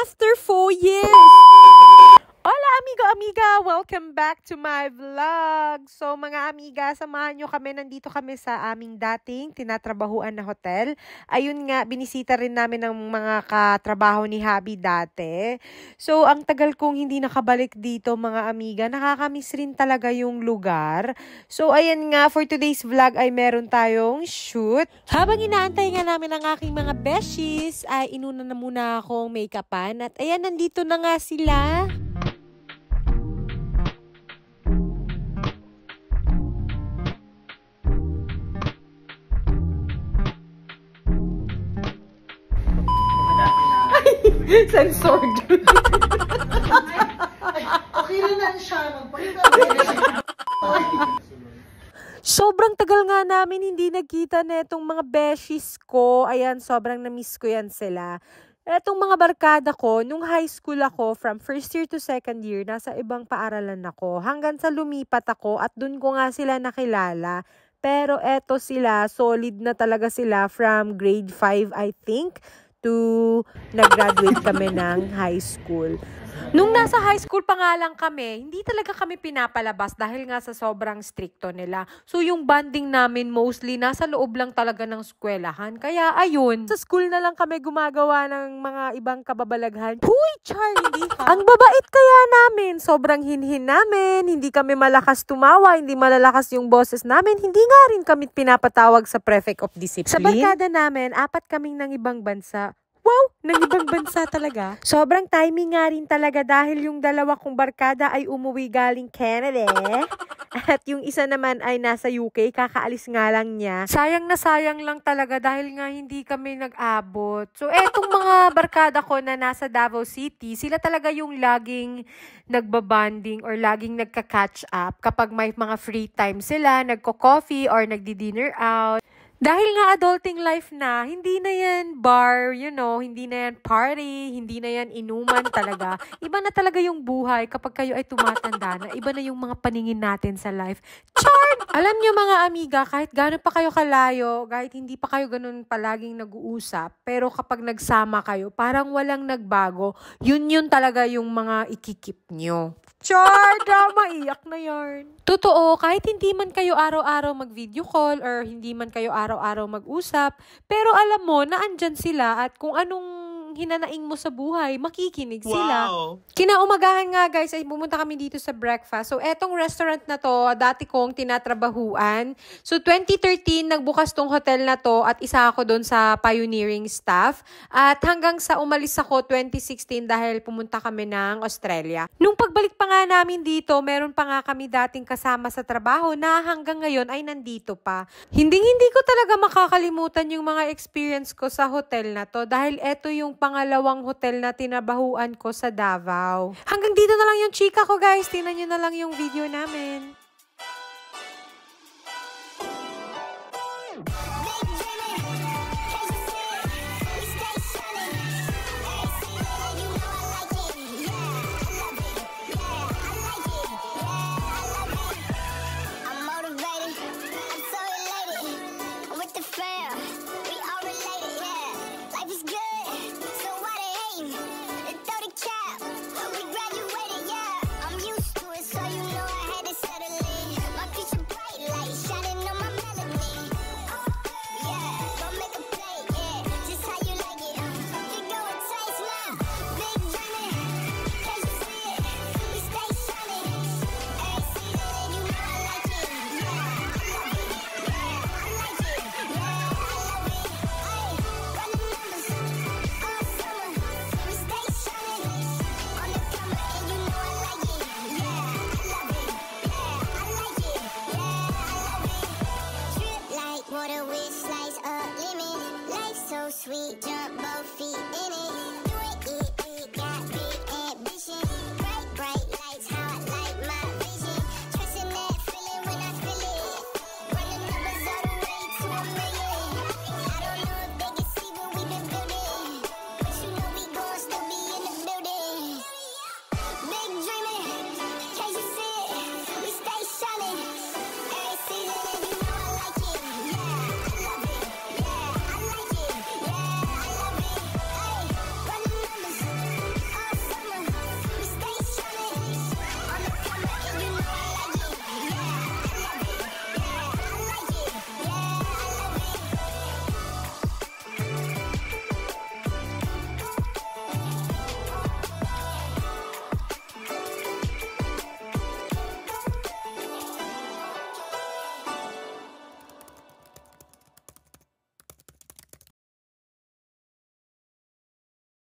after 4 years! Hola amiga! Welcome back to my vlog! So mga amiga, samahan nyo kami. Nandito kami sa aming dating tinatrabahuan na hotel. Ayun nga, binisita rin namin ng mga katrabaho ni Habi dati. So ang tagal kong hindi nakabalik dito mga amiga. Nakakamiss rin talaga yung lugar. So ayan nga, for today's vlog ay meron tayong shoot. Habang inaantay nga namin ang aking mga beshies, ay inuna na muna akong make-upan. At ayan, nandito na nga sila. Censored. Okay na siya. Sobrang tagal nga namin hindi nagkita na itong mga beshies ko. Ayan, sobrang na-miss ko yan sila. Etong mga barkada ko, nung high school ako, from first year to second year, nasa ibang paaralan ako. Hanggang sa lumipat ako at dun ko nga sila nakilala. Pero eto sila, solid na talaga sila from grade 5, I think, to nag-graduate kami ng high school. Nung nasa high school pa nga lang kami, hindi talaga kami pinapalabas dahil nga sa sobrang stricto nila. So yung bonding namin mostly nasa loob lang talaga ng eskwelahan. Kaya ayun, sa school na lang kami gumagawa ng mga ibang kababalaghan. Huy, Char, hindi ha? Ang babait kaya namin, sobrang hinhin namin, hindi kami malakas tumawa, hindi malalakas yung boses namin, hindi nga rin kami pinapatawag sa prefect of discipline. Sa barkada namin, 4 kaming ng ibang bansa. Wow! Ng ibang bansa talaga. Sobrang timing nga rin talaga dahil yung dalawa kong barkada ay umuwi galing Canada. At yung isa naman ay nasa UK, kakaalis nga lang niya. Sayang na sayang lang talaga dahil nga hindi kami nag-abot. So etong mga barkada ko na nasa Davao City, sila talaga yung laging nagbabanding or laging nagka-catch up kapag may mga free time sila, nagko-coffee or nagdi-dinner out. Dahil nga adulting life na, hindi na yan bar, hindi na yan party, hindi na yan inuman talaga. Iba na talaga yung buhay kapag kayo ay tumatanda na. Iba na yung mga paningin natin sa life. Charm! Alam nyo mga amiga, kahit gano'n pa kayo kalayo, kahit hindi pa kayo ganun palaging nag-uusap, pero kapag nagsama kayo, parang walang nagbago, yun talaga yung mga ikikip nyo. Char! Maiyak na yarn. Totoo, kahit hindi man kayo araw-araw mag-video call or hindi man kayo araw-araw mag-usap, pero alam mo na andyan sila at kung anong hinanaing mo sa buhay, makikinig sila. Wow. Kinaumagahan nga guys, ay pumunta kami dito sa breakfast. So etong restaurant na to, dati kong tinatrabahuan. So 2013, nagbukas tong hotel na to at isa ako doon sa pioneering staff. At hanggang sa umalis ako 2016 dahil pumunta kami ng Australia. Nung pagbalik pa nga namin dito, meron pa nga kami dating kasama sa trabaho na hanggang ngayon ay nandito pa. Hindi ko talaga makakalimutan yung mga experience ko sa hotel na to dahil eto yung pangalawang hotel na tinabahuan ko sa Davao. Hanggang dito na lang yung chika ko guys. Tingnan nyo na lang yung video namin.